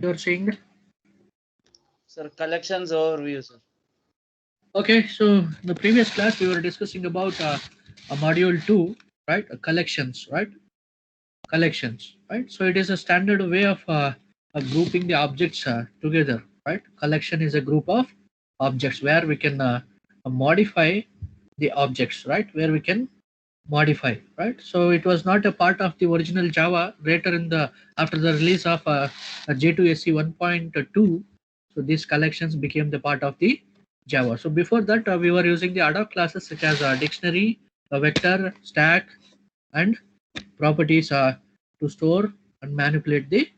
you're saying? Sir, collections overview, sir. Okay, so in the previous class we were discussing about a module 2, right? Collections, right? Collections, right? So it is a standard way of grouping the objects together, right? Collection is a group of objects where we can modify the objects, right? Where we can modify, right? So it was not a part of the original Java. Later in the after the release of J2SE 1.2, so these collections became the part of the Java. So before that, we were using the ad hoc classes such as dictionary, a vector, stack, and properties to store and manipulate the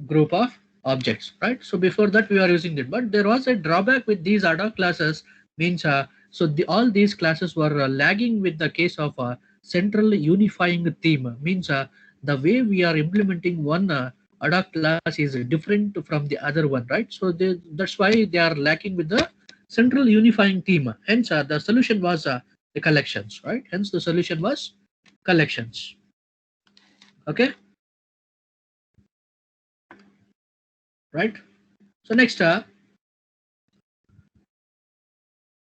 group of objects, right? So before that we are using it, but there was a drawback with these ad hoc classes. Means all these classes were lagging with the case of central unifying theme. Means the way we are implementing one ad hoc class is different from the other one, right? So that's why they are lacking with the central unifying theme. Hence the solution was the collections, right? Hence the solution was collections. Okay, right? So next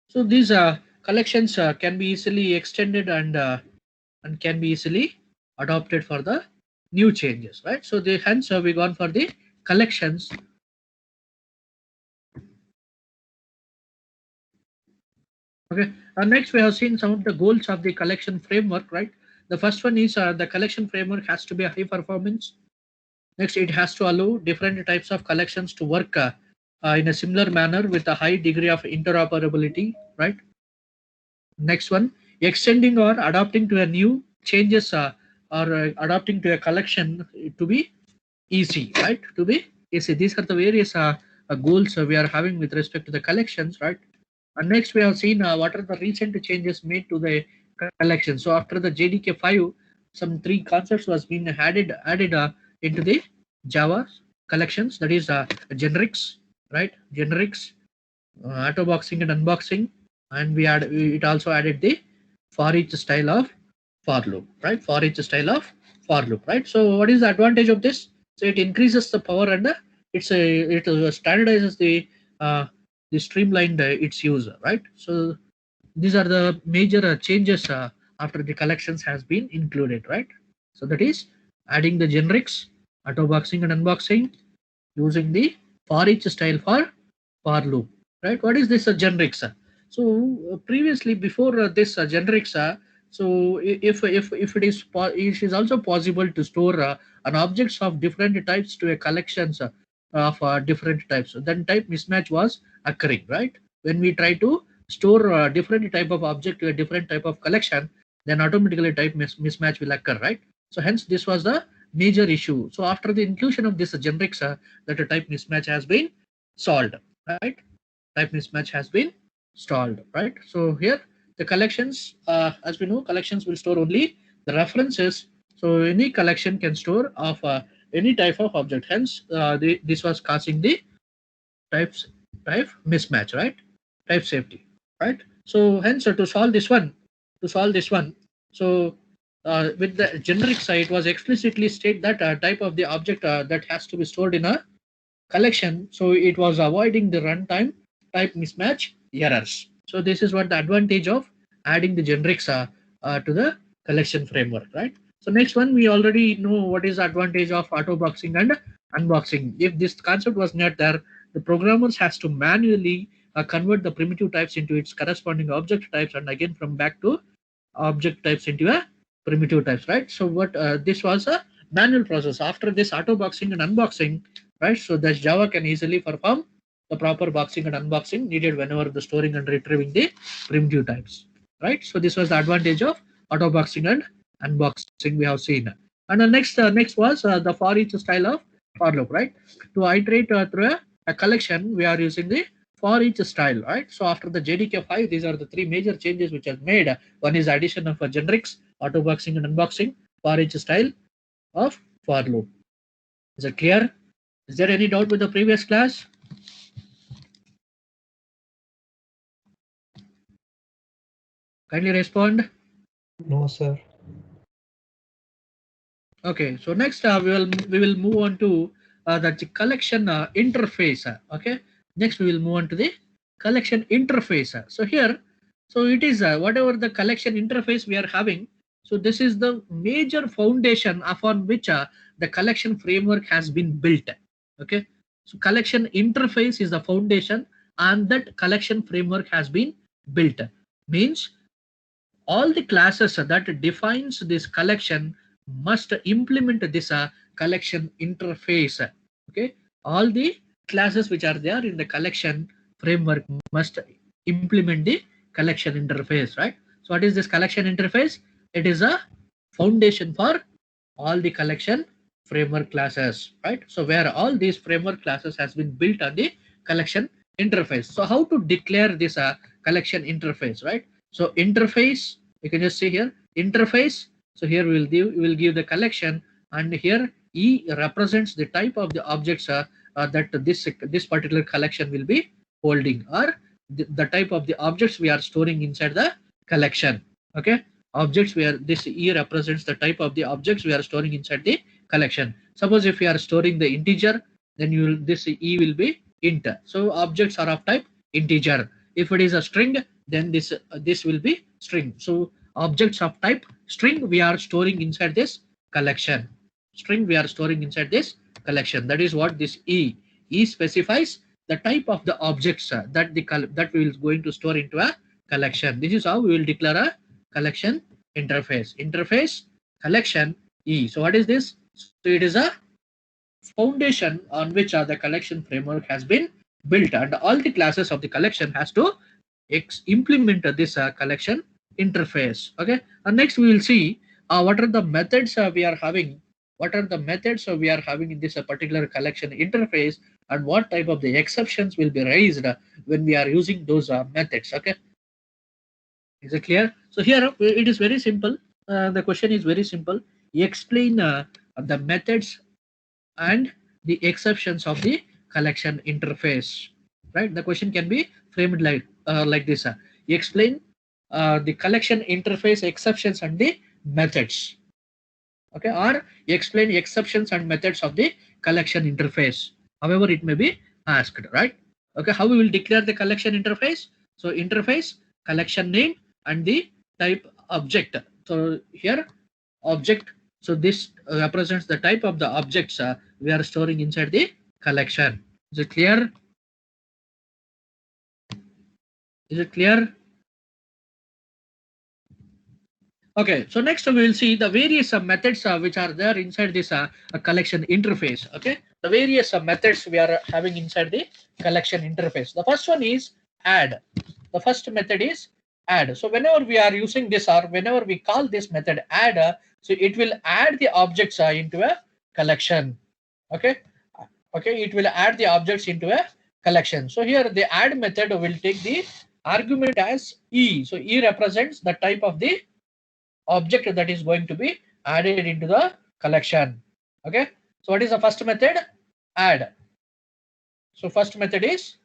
so these collections can be easily extended and can be easily adopted for the new changes, right? So the hence we gone for the collections. Okay, next we have seen some of the goals of the collection framework, right? The first one is the collection framework has to be a high performance. Next, it has to allow different types of collections to work in a similar manner with a high degree of interoperability, right? Next one, extending or adapting to a new changes or adapting to a collection to be easy, right? To be easy. These are the various goals we are having with respect to the collections, right? And next we have seen what are the recent changes made to the collection. So after the JDK 5, some three concepts was being added into the Java collections. That is generics, right? Generics, auto boxing and unboxing, and it also added the for each style of for loop, right? For each style of for loop, right? So what is the advantage of this? So it increases the power and it standardizes the streamlined its use, right? So these are the major changes after the collections has been included, right? So that is adding the generics, auto boxing and unboxing, using the for each style for loop, right? What is this generics? So previously before this generics, so if it is also possible to store an objects of different types to a collections of different types, then type mismatch was occurring, right? When we try to store different type of object to a different type of collection, then automatically type mismatch will occur, right? So hence this was the major issue. So after the inclusion of this generics, that a type mismatch has been solved, right? Type mismatch has been stalled, right? So here the collections, as we know, collections will store only the references. So any collection can store of any type of object. Hence, this was causing the types type mismatch, right? Type safety, right? So hence to solve this one, so with the generic side was explicitly state that type of the object that has to be stored in a collection. So it was avoiding the runtime type mismatch errors. So this is what the advantage of adding the generics to the collection framework, right? So next one, we already know what is the advantage of auto boxing and unboxing. If this concept was not there, the programmers has to manually convert the primitive types into its corresponding object types, and again from back to object types into a primitive types, right? So what this was a manual process. After this auto boxing and unboxing, right? So that Java can easily perform the proper boxing and unboxing needed whenever the storing and retrieving the primitive types, right? So this was the advantage of auto boxing and unboxing we have seen. And the next was the for each style of for loop, right? To iterate through a collection, we are using the for each style, right? So after the JDK 5, these are the three major changes which are made. One is addition of generics, auto boxing and unboxing, for each style of for loop. Is it clear? Is there any doubt with the previous class? Kindly respond. No, sir. Okay, so next we will move on to that's the collection interface. Okay. Next, we will move on to the collection interface. So here, so it is whatever the collection interface we are having. So this is the major foundation upon which the collection framework has been built. Okay. So collection interface is the foundation, and that collection framework has been built. Means all the classes that defines this collection must implement this collection interface. Okay, all the classes which are there in the collection framework must implement the collection interface, right? So what is this collection interface? It is a foundation for all the collection framework classes, right? So where all these framework classes has been built on the collection interface. So how to declare this collection interface, right? So interface, you can just see here interface. So here we will give the collection, and here E represents the type of the objects that this particular collection will be holding, or the type of the objects we are storing inside the collection. Okay, objects where this E represents the type of the objects we are storing inside the collection. Suppose if we are storing the integer, then this E will be int. So objects are of type integer. If it is a string, then this will be string. So objects of type string we are storing inside this collection. String we are storing inside this collection. That is what this E specifies the type of the objects that we will going to store into a collection. This is how we will declare a collection interface collection E. So what is this? So it is a foundation on which the collection framework has been built, and all the classes of the collection has to implement this collection interface. Okay, and next we will see what are the methods we are having, what are the methods we are having in this particular collection interface, and what type of the exceptions will be raised when we are using those methods. Okay, is it clear? So here it is very simple. The question is very simple. Explain the methods and the exceptions of the collection interface, right? The question can be framed like this. Explain the collection interface exceptions and the methods. Okay, or explain exceptions and methods of the collection interface. However, it may be asked, right? Okay, how we will declare the collection interface? So interface, collection name, and the type object. So here object, so this represents the type of the objects we are storing inside the collection. Is it clear? Is it clear? Okay, so next we will see the various methods which are there inside this collection interface. Okay, the various methods we are having inside the collection interface. The first one is add. The first method is add. So whenever we are using this, or whenever we call this method add, so it will add the objects into a collection. Okay, okay, it will add the objects into a collection. So here the add method will take the argument as E. So E represents the type of the object that is going to be added into the collection. Okay, so what is the first method? Add. So first method is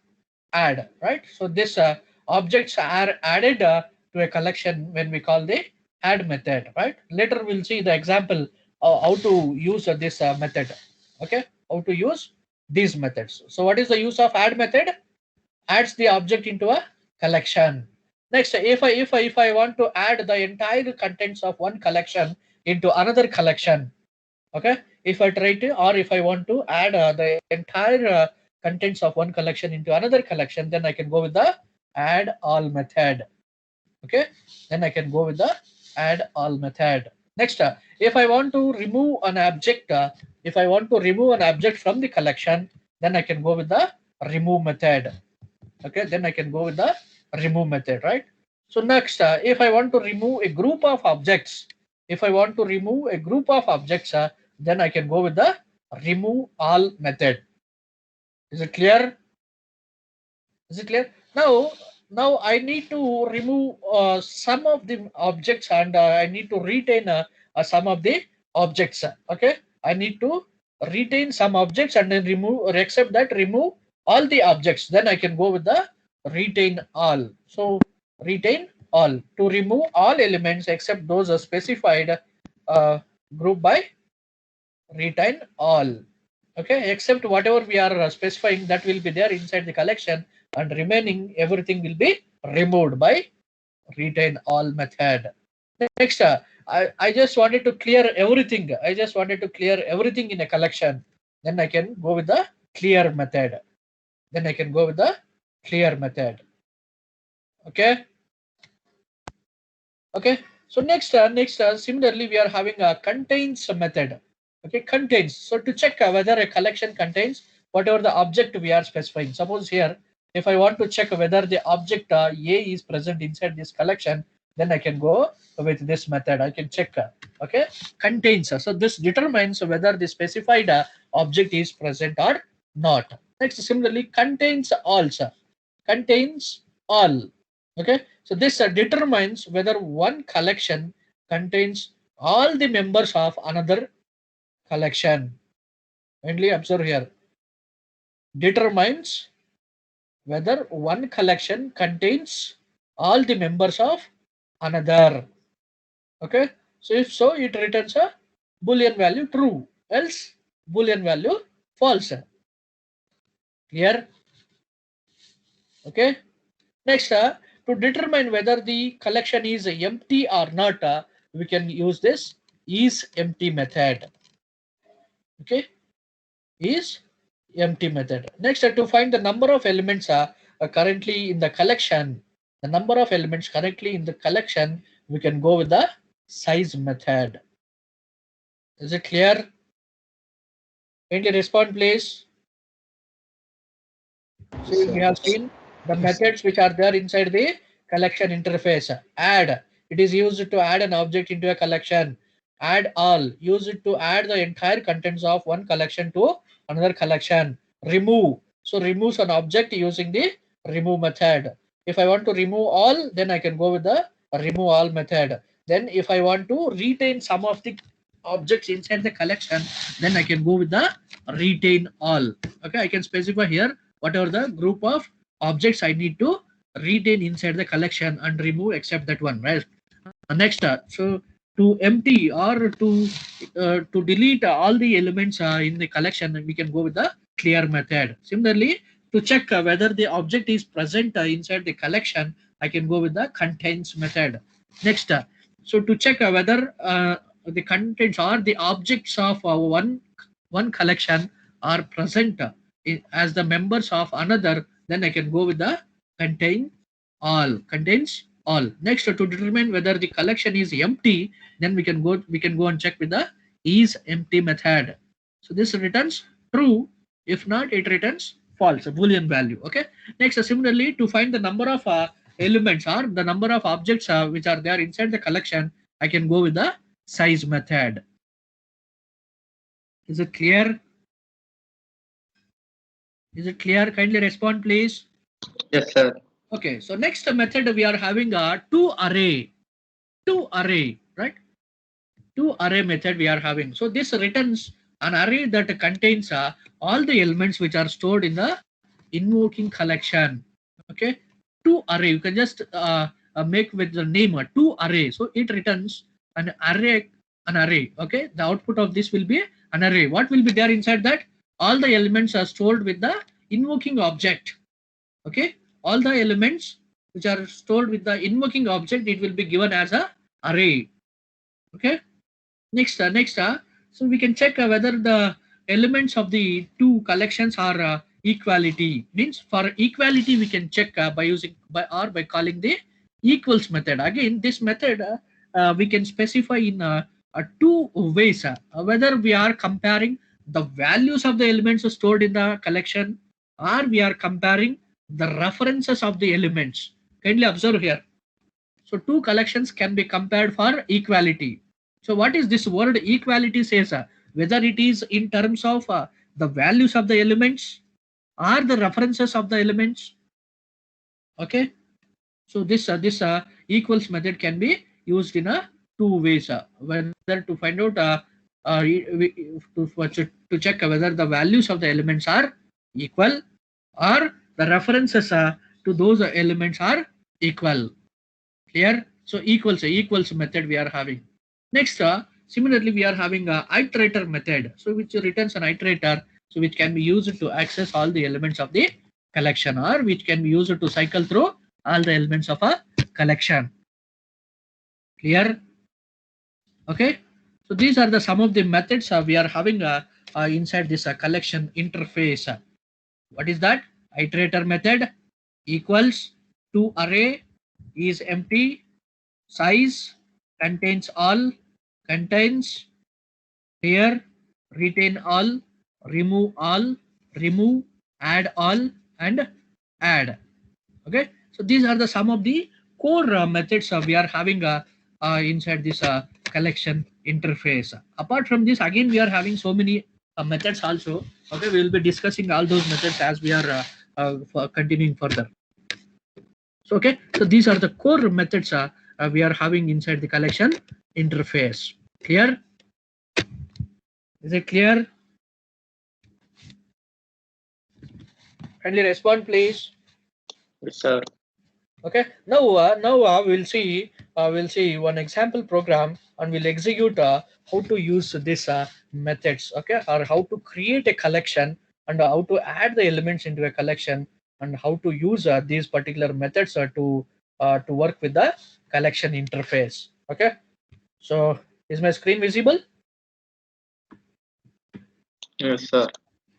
add, right? So this objects are added to a collection when we call the add method, right? Later we'll see the example how to use this method. Okay, how to use these methods. So what is the use of add method? Adds the object into a collection. Next, if I want to add the entire contents of one collection into another collection, okay, if I try to, or if I want to add the entire contents of one collection into another collection, then I can go with the add all method. Okay, then I can go with the add all method. Next, if I want to remove an object, if I want to remove an object from the collection, then I can go with the remove method. Okay, then I can go with the remove method, right? So next, if I want to remove a group of objects, if I want to remove a group of objects, then I can go with the remove all method. Is it clear? Is it clear? Now I need to remove some of the objects, and I need to retain some of the objects. Okay, I need to retain some objects and then remove, or except that remove all the objects. Then I can go with the retain all. So retain all, to remove all elements except those are specified, group by retain all. Okay, except whatever we are specifying that will be there inside the collection, and remaining everything will be removed by retain all method. Next, I just wanted to clear everything. I just wanted to clear everything in a collection. Then I can go with the clear method. Then I can go with the clear method. Okay. Okay. So next, similarly, we are having a contains method. Okay, contains. So to check whether a collection contains whatever the object we are specifying. Suppose here, if I want to check whether the object A is present inside this collection, then I can go with this method. I can check. Okay, contains. So this determines whether the specified object is present or not. Next, similarly, contains also. Contains all. Okay, so this determines whether one collection contains all the members of another collection. Kindly observe here. Determines whether one collection contains all the members of another. Okay, so if so, it returns a Boolean value true, else Boolean value false. Clear? Okay. Next, to determine whether the collection is empty or not, we can use this is empty method. Okay, is empty method. Next, to find the number of elements currently in the collection, the number of elements currently in the collection, we can go with the size method. Is it clear? Kindly respond, please. So we have seen the methods which are there inside the collection interface. Add, it is used to add an object into a collection. Add all, use it to add the entire contents of one collection to another collection. Remove, so removes an object using the remove method. If I want to remove all, then I can go with the remove all method. Then if I want to retain some of the objects inside the collection, then I can go with the retain all. Okay, I can specify here whatever the group of objects I need to retain inside the collection and remove except that one, right? Next, so to empty or to delete all the elements in the collection, we can go with the clear method. Similarly, to check whether the object is present inside the collection, I can go with the contains method. Next, so to check whether the contents or the objects of one collection are present as the members of another, then I can go with the contain all. Contains all. Next, to determine whether the collection is empty, then we can go and check with the is empty method. So this returns true. If not, it returns false, a Boolean value. Okay. Next, similarly, to find the number of elements or the number of objects which are there inside the collection, I can go with the size method. Is it clear? Is it clear? Kindly respond, please. Yes, sir. Okay, so next method we are having a to array, right? To array method we are having. So this returns an array that contains all the elements which are stored in the invoking collection. Okay, to array, you can just make with the name to array. So it returns an array. Okay, the output of this will be an array. What will be there inside that? All the elements are stored with the invoking object. Okay, all the elements which are stored with the invoking object, it will be given as a array. Okay. Next, so we can check whether the elements of the two collections are equality. Means for equality we can check by using by calling the equals method. Again, this method we can specify in two ways. Whether we are comparing the values of the elements stored in the collection, or we are comparing the references of the elements. Kindly observe here. So two collections can be compared for equality. So what is this word equality says? Whether it is in terms of the values of the elements or the references of the elements. Okay. So this equals method can be used in a two ways. Whether to find out to check whether the values of the elements are equal or the references to those elements are equal. Clear? So equals method we are having. Next, similarly we are having a iterator method. So which returns an iterator. So which can be used to access all the elements of the collection, or which can be used to cycle through all the elements of a collection. Clear? Okay. So these are the some of the methods we are having inside this collection interface. What is that? Iterator method equals to array is empty, size contains all, contains here, retain all, remove, add all, and add. Okay, so these are the some of the core methods we are having inside this collection interface. Apart from this, again we are having so many methods also. Okay, we will be discussing all those methods as we are continuing further. So okay, so these are the core methods we are having inside the collection interface. Clear? Is it clear? Kindly respond, please. Yes, sir. Okay, now we'll see one example program, and we'll execute how to use this methods, okay, or how to create a collection, and how to add the elements into a collection, and how to use these particular methods to work with the collection interface. Okay, so is my screen visible? Yes, sir.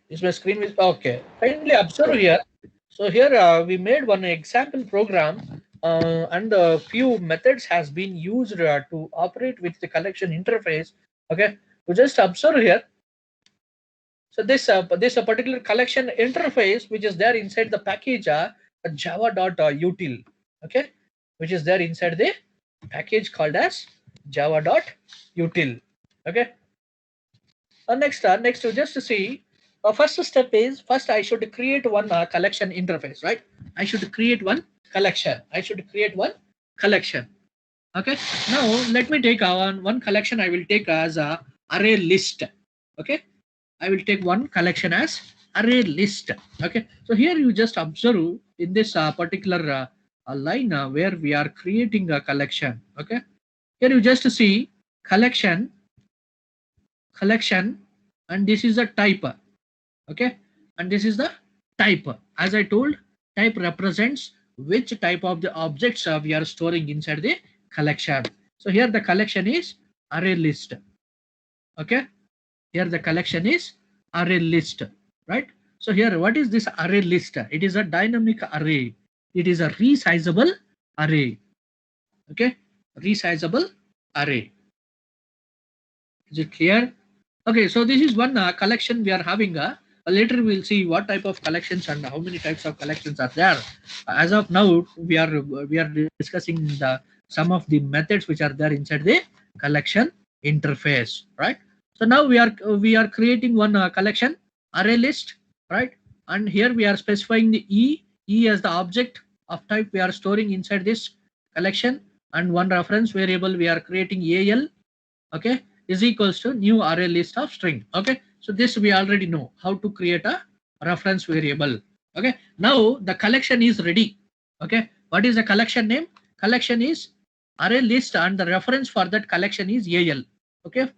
Is my screen visible? Okay, kindly observe here. So here we made one example program, and a few methods has been used to operate with the collection interface. Okay, so just observe here. So this particular collection interface, which is there inside the package java.util, okay, which is there inside the package called as java.util. Okay. Next, just to see, first step is first I should create one collection interface, right? I should create one collection. Okay. Now let me take one collection. I will take as a array list. Okay. I will take one collection as array list. Okay. So here you just observe in this particular line where we are creating a collection. Okay. Here you just see collection, and this is the type. Okay, and this is the type. As I told, type represents which type of the objects we are storing inside the collection. So here the collection is array list. Okay, here the collection is array list, right? So here what is this array list? It is a dynamic array. It is a resizable array. Okay, resizable array. Is it clear? Okay, so this is one collection we are having. Later we'll see what type of collections and how many types of collections are there. As of now, we are discussing some of the methods which are there inside the collection interface, right? So now we are creating one collection array list, right? And here we are specifying the E as the object of type we are storing inside this collection, and one reference variable we are creating AL. Okay, is equals to new array list of string. Okay, so this we already know how to create a reference variable. Okay, now the collection is ready. Okay, what is the collection name? Collection is array list, and the reference for that collection is AL. Okay,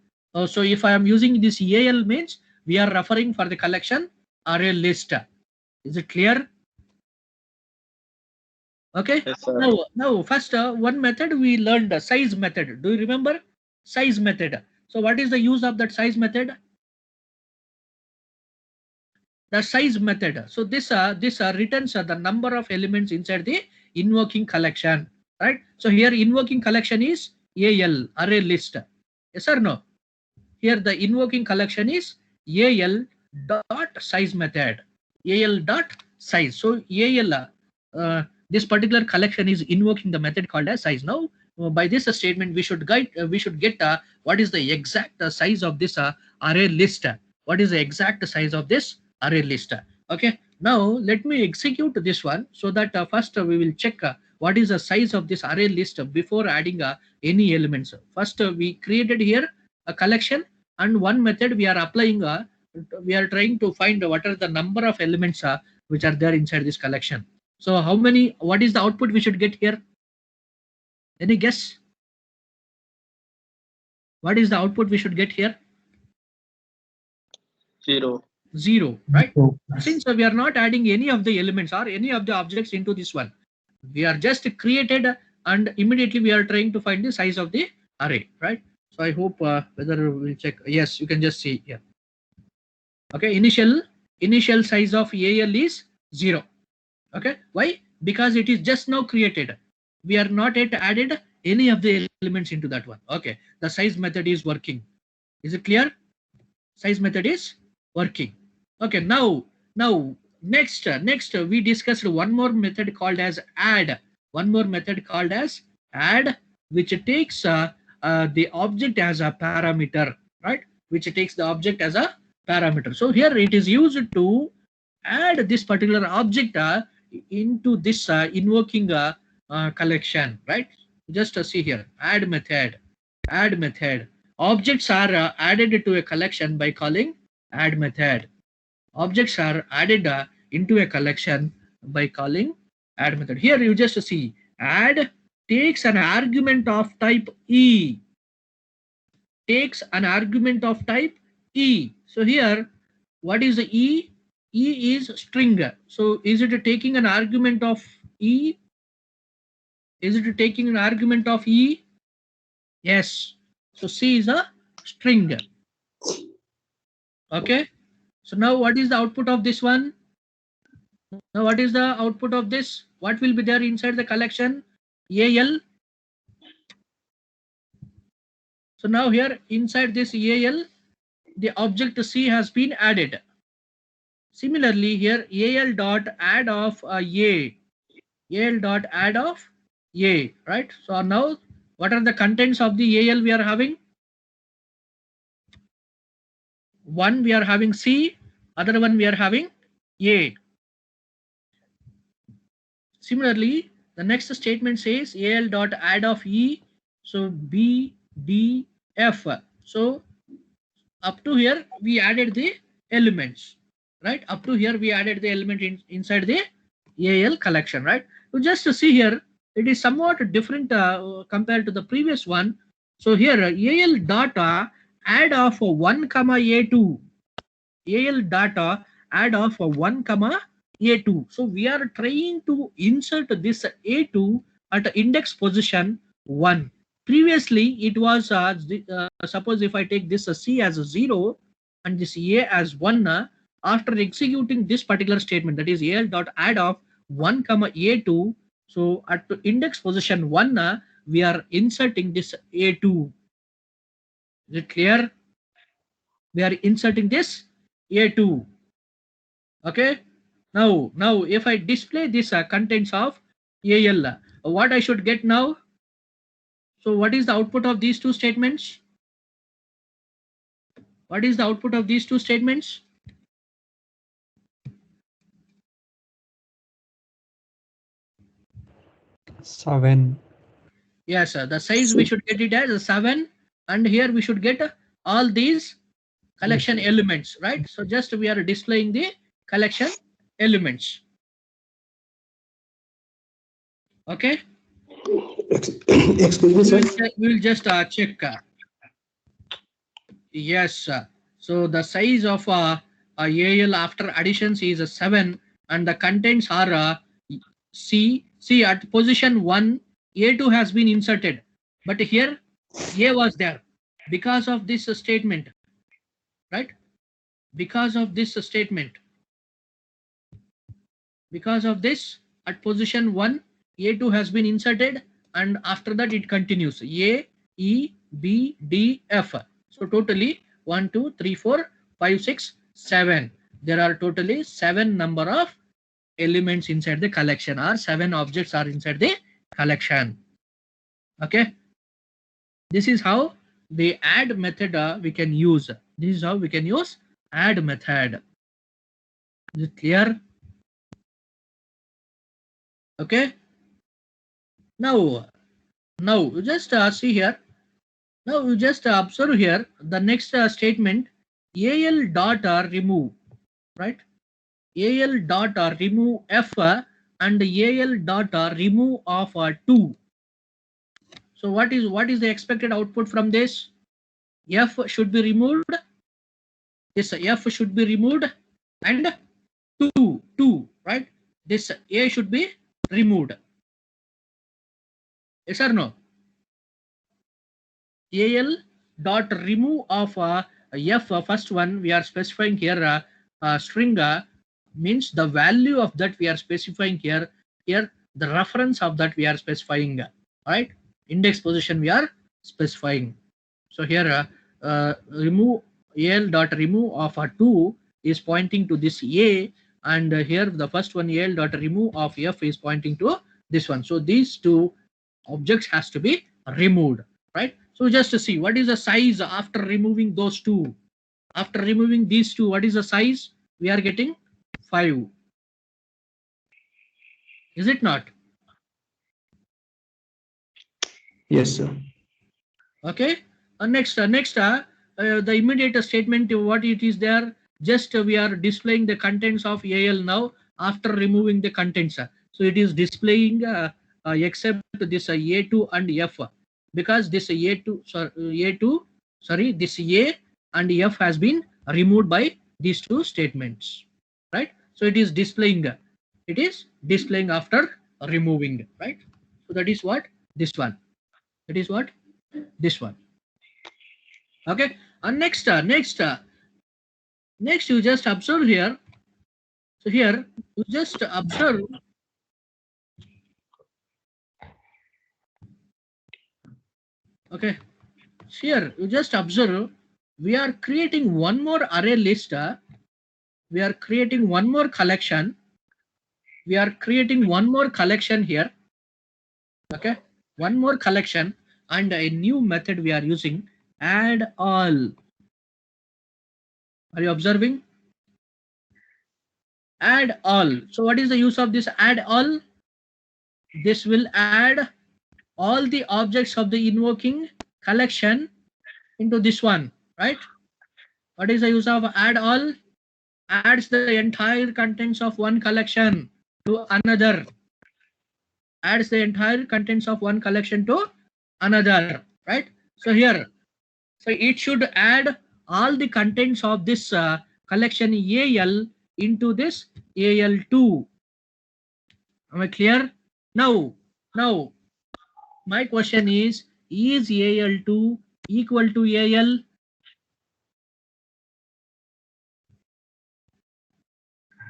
so if I am using this AL means we are referring for the collection array list. Is it clear? Okay. Yes, sir. Now first one method we learned, the size method. Do you remember size method? So what is the use of that size method? The size method. So this returns the number of elements inside the invoking collection, right? So here invoking collection is AL, array list. Yes or no? Here the invoking collection is AL dot size method. AL dot size. So AL this particular collection is invoking the method called as size. Now by this statement we should get what is the exact size of this array list. What is the exact size of this array list? Okay, now let me execute this one, so that first we will check what is the size of this array list before adding any elements. First we created here a collection, and one method we are applying, we are trying to find what are the number of elements which are there inside this collection. So how many, what is the output we should get here? Any guess? What is the output we should get here? 0. 0, right? Since we are not adding any of the elements or any of the objects into this one, we are just created and immediately we are trying to find the size of the array, right? So I hope whether we'll check. Yes, you can just see here. Okay, initial size of AL is 0. Okay, why? Because it is just now created. We are not yet added any of the elements into that one. Okay, the size method is working. Is it clear? Size method is working. Okay, now next we discussed one more method called as add. One more method called as add, which takes the object as a parameter, right? Which takes the object as a parameter. So here it is used to add this particular object into this invoking collection, right? Just see here, add method. Objects are added to a collection by calling add method. Objects are added into a collection by calling add method. Here you just see add takes an argument of type E. Takes an argument of type E. So here, what is the E? E is string. So is it taking an argument of E? Is it taking an argument of E? Yes. So C is a string. Okay. So now what is the output of this one? Now what is the output of this? What will be there inside the collection? AL. So now here inside this AL, the object C has been added. Similarly here AL dot add of A. AL dot add of A, right? So now what are the contents of the AL we are having? One we are having C, other one we are having A. Similarly, the next statement says AL dot add of E, so B, D, F. So up to here we added the elements, right? Up to here we added the element inside the AL collection, right? So just to see here, it is somewhat different compared to the previous one. So here AL data add of 1 comma A2. AL data add of 1 comma A2. So we are trying to insert this A2 at index position 1. Previously it was suppose if I take this C as a 0 and this A as 1, after executing this particular statement, that is AL dot add of 1 comma A2, so at index position 1 we are inserting this A2. Is it clear? We are inserting this A2. Okay. Now if I display this contents of AL, what I should get now? So what is the output of these two statements? What is the output of these two statements? Seven. Yes, the size we should get it as a 7, and here we should get all these collection elements, right? So just we are displaying the collection elements. Okay. Excuse me, sir. We will just check. Yes. So the size of AL after additions is 7, and the contents are C. See at position 1, A2 has been inserted, but here A was there because of this statement, right? Because of this statement. Because of this, at position 1, A2 has been inserted, and after that it continues A, E, B, D, F. So totally 1, 2, 3, 4, 5, 6, 7. There are totally 7 number of elements inside the collection, or 7 objects are inside the collection. Okay. This is how the add method we can use. This is how we can use add method. Is it clear? Okay. Now you just see here. Now you just observe here the next statement, AL dot remove, right? AL dot remove F and AL dot remove of 2. So what is the expected output from this? F should be removed. Yes, F should be removed, and 2, right? This A should be removed. Yes or no? AL dot remove of F, first one we are specifying here string means the value of that we are specifying here. Here the reference of that we are specifying, right? Index position we are specifying. So here remove AL dot remove of 2 is pointing to this A, and here the first one AL dot remove of F is pointing to this one. So these two objects has to be removed, right? So just to see what is the size after removing those two. After removing these two, what is the size? We are getting 5. Is it not? Yes, sir. Okay. Next, the immediate statement, what it is there, just we are displaying the contents of AL now after removing the contents. So it is displaying except this A2 and F, because this A2, sorry, this A and F has been removed by these two statements, right? So it is displaying after removing, right? So that is what this one. That is what this one. Okay. And next you just observe here. So here you just observe. Okay. So here you just observe. We are creating one more array list. We are creating one more collection. We are creating one more collection here. Okay. One more collection and a new method we are using, add all. Are you observing? Add all. So what is the use of this add all? This will add all the objects of the invoking collection into this one, right? What is the use of add all? Adds the entire contents of one collection to another. Adds the entire contents of one collection to another, right? So here, so it should add all the contents of this collection AL into this AL2. Am I clear? Now, my question is AL2 equal to AL?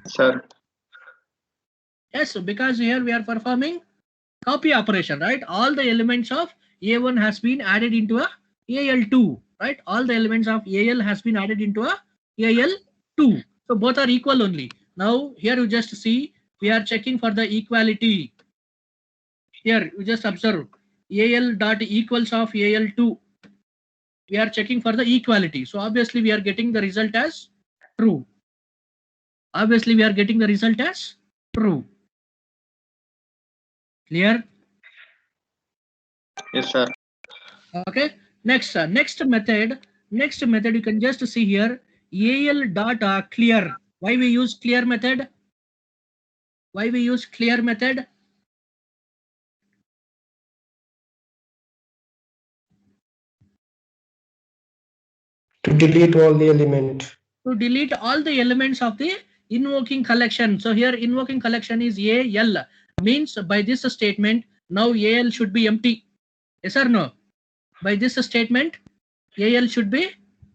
Sir. Yes, because here we are performing copy operation, right? All the elements of A1 has been added into a AL2, right? All the elements of AL has been added into a AL2. So both are equal only. Now here you just see we are checking for the equality. Here you just observe AL dot equals of AL2. We are checking for the equality. So obviously we are getting the result as true. Obviously we are getting the result as true. Clear? Yes, sir. Okay. Next method you can just see here AL dot clear. Why we use clear method? Why we use clear method? To delete all the element. To delete all the elements of the invoking collection. So here invoking collection is AL, means by this statement now AL should be empty. Yes or no? By this statement AL should be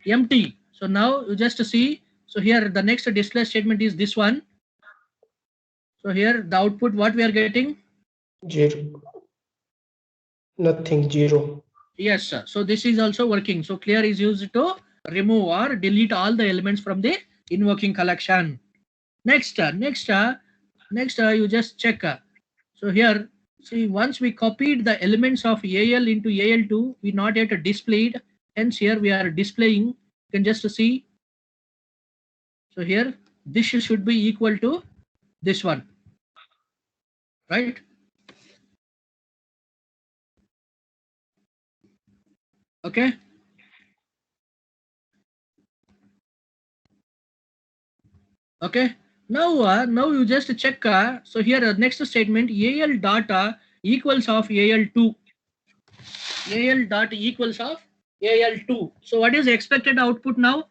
empty. So now you just see. So here the next display statement is this one. So here the output what we are getting? 0. Nothing, 0. Yes, sir. So this is also working. So clear is used to remove or delete all the elements from the invoking collection. Next, you just check. So here, see, once we copied the elements of AL into AL2, we not yet displayed. Hence here we are displaying. You can just see. So here, this should be equal to this one, right? Okay. Okay. Now you just check. So here next statement AL data equals of AL2. AL dot equals of AL2. So what is the expected output now?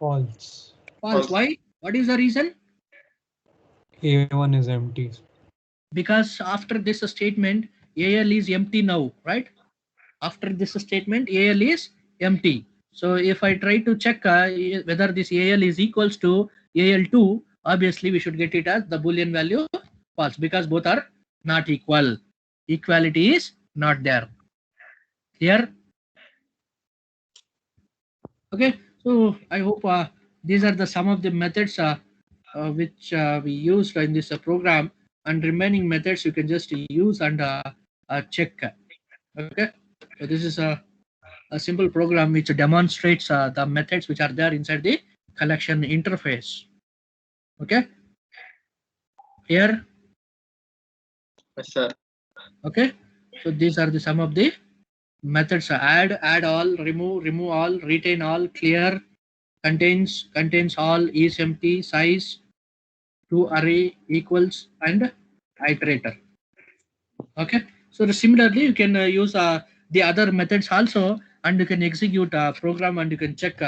False. False. False. Why? What is the reason? A1 is empty. Because after this statement, AL is empty now, right? After this statement, AL is empty. So if I try to check whether this AL is equals to AL2, obviously we should get it as the Boolean value false, because both are not equal. Equality is not there. Here. Okay, so I hope these are the some of the methods which we used in this program, and remaining methods you can just use and check. Okay, so this is a simple program which demonstrates the methods which are there inside the collection interface. Okay, here. Yes, sir. Okay, so these are the some of the methods: add all, remove all, retain all, clear, contains all, is empty, size, to array, equals, and iterator. Okay, so similarly you can use the other methods also, and you can execute a program and you can check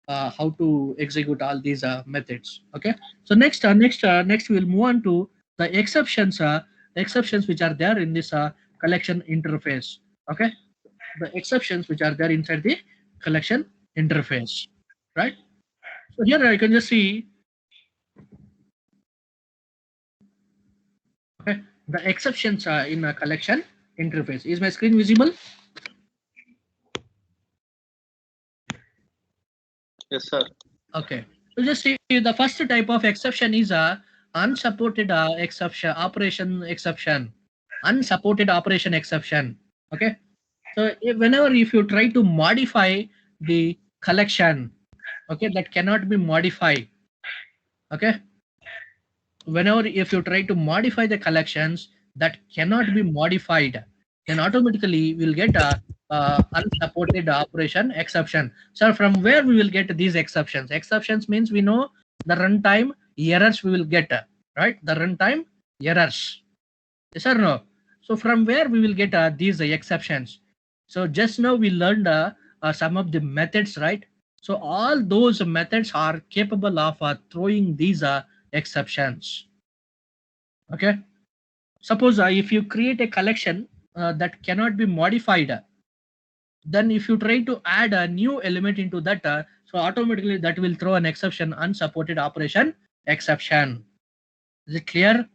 how to execute all these methods. Okay, so next we'll move on to the exceptions which are there in this collection interface. Okay, the exceptions which are there inside the collection interface, right? So here I can just see, okay, the exceptions in a collection interface. Is my screen visible? Yes, sir. Okay, so just see, the first type of exception is a unsupported exception, operation exception, unsupported operation exception. Okay, so whenever if you try to modify the collection, okay, that cannot be modified. Okay, whenever if you try to modify the collections that cannot be modified, then automatically we'll get a unsupported operation exception. So from where we will get these exceptions? Exceptions means we know the runtime errors we will get, right? The runtime errors. Yes or no? So from where we will get these exceptions? So just now we learned some of the methods, right? So all those methods are capable of throwing these exceptions. Okay, suppose if you create a collection that cannot be modified, then if you try to add a new element into that, so automatically that will throw an exception, unsupported operation exception. Is it clear?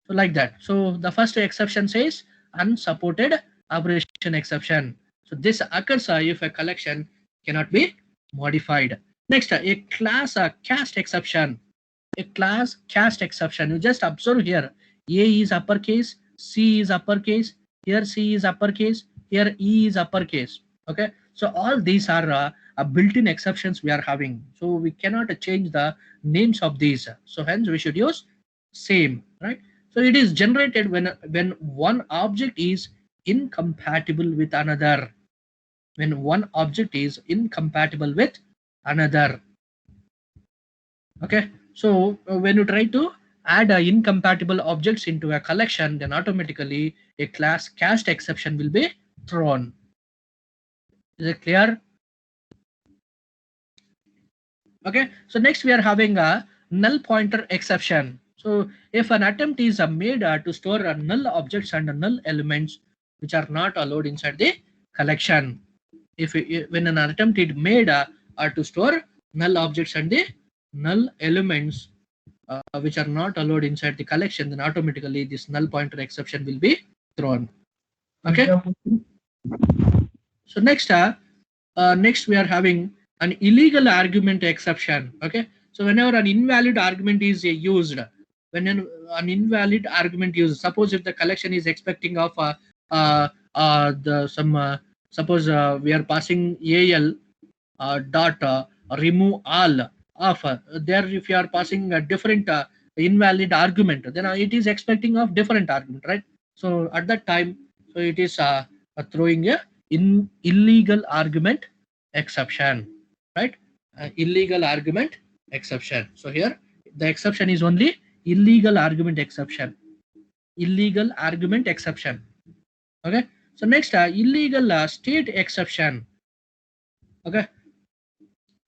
So like that. So the first exception says unsupported operation exception. So this occurs if a collection cannot be modified. Next, a class cast exception. A class cast exception. You just observe here. A is uppercase, C is uppercase, here C is uppercase, here E is uppercase. Okay. So all these are built-in exceptions we are having. So we cannot change the names of these. So hence we should use same, right? So it is generated when one object is incompatible with another. When one object is incompatible with another. Okay, so when you try to add incompatible objects into a collection, then automatically a class cast exception will be thrown. Is it clear? Okay, so next we are having a null pointer exception. So if an attempt is made to store null objects and null elements which are not allowed inside the collection, when an attempt is made to store null objects and the null elements which are not allowed inside the collection, then automatically this null pointer exception will be thrown. Okay. So next we are having an illegal argument exception. Okay, so whenever an invalid argument is used, when an invalid argument used, suppose if the collection is expecting of suppose we are passing al dot remove all of there, if you are passing a different invalid argument, then it is expecting of different argument, right? So at that time, so it is throwing a illegal argument exception, right? Illegal argument exception. So here the exception is only illegal argument exception. Illegal argument exception. Okay, so next illegal state exception. Okay,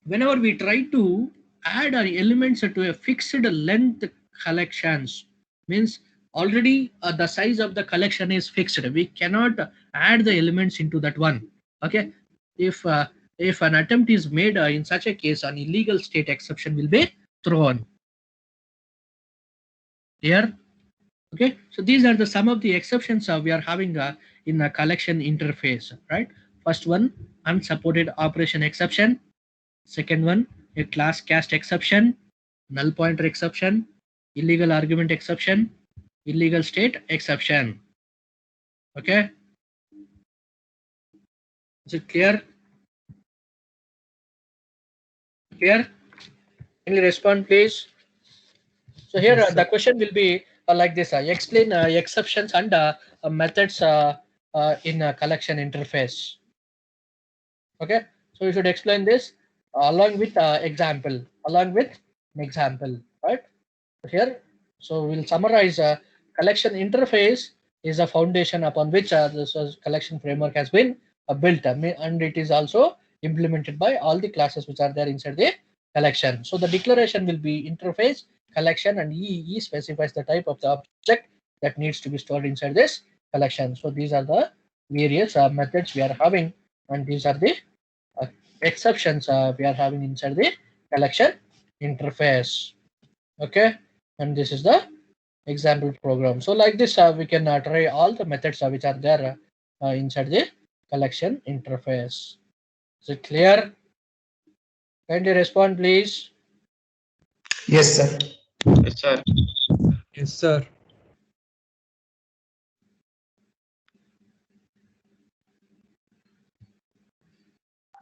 whenever we try to add our elements to a fixed length collections, means already the size of the collection is fixed. We cannot add the elements into that one. Okay, if an attempt is made in such a case, an illegal state exception will be thrown. Here, okay. So these are the some of the exceptions we are having in the collection interface, right? First one, unsupported operation exception. Second one, a class cast exception, null pointer exception, illegal argument exception, illegal state exception. Okay. Is it clear? Clear? Can you respond, please? So here Yes, the sir. question will be like this: explain exceptions and methods in a collection interface. Okay, so you should explain this along with example, right? Here, so we'll summarize. Collection interface is a foundation upon which this collection framework has been built, and it is also implemented by all the classes which are there inside the collection. So the declaration will be interface, collection, and E specifies the type of the object that needs to be stored inside this collection. So these are the various methods we are having, and these are the exceptions we are having inside the collection interface. Okay, and this is the example program. So like this, we can try all the methods which are there inside the collection interface. Is it clear? Kindly respond, please. Yes, sir. Yes, sir. Yes, sir.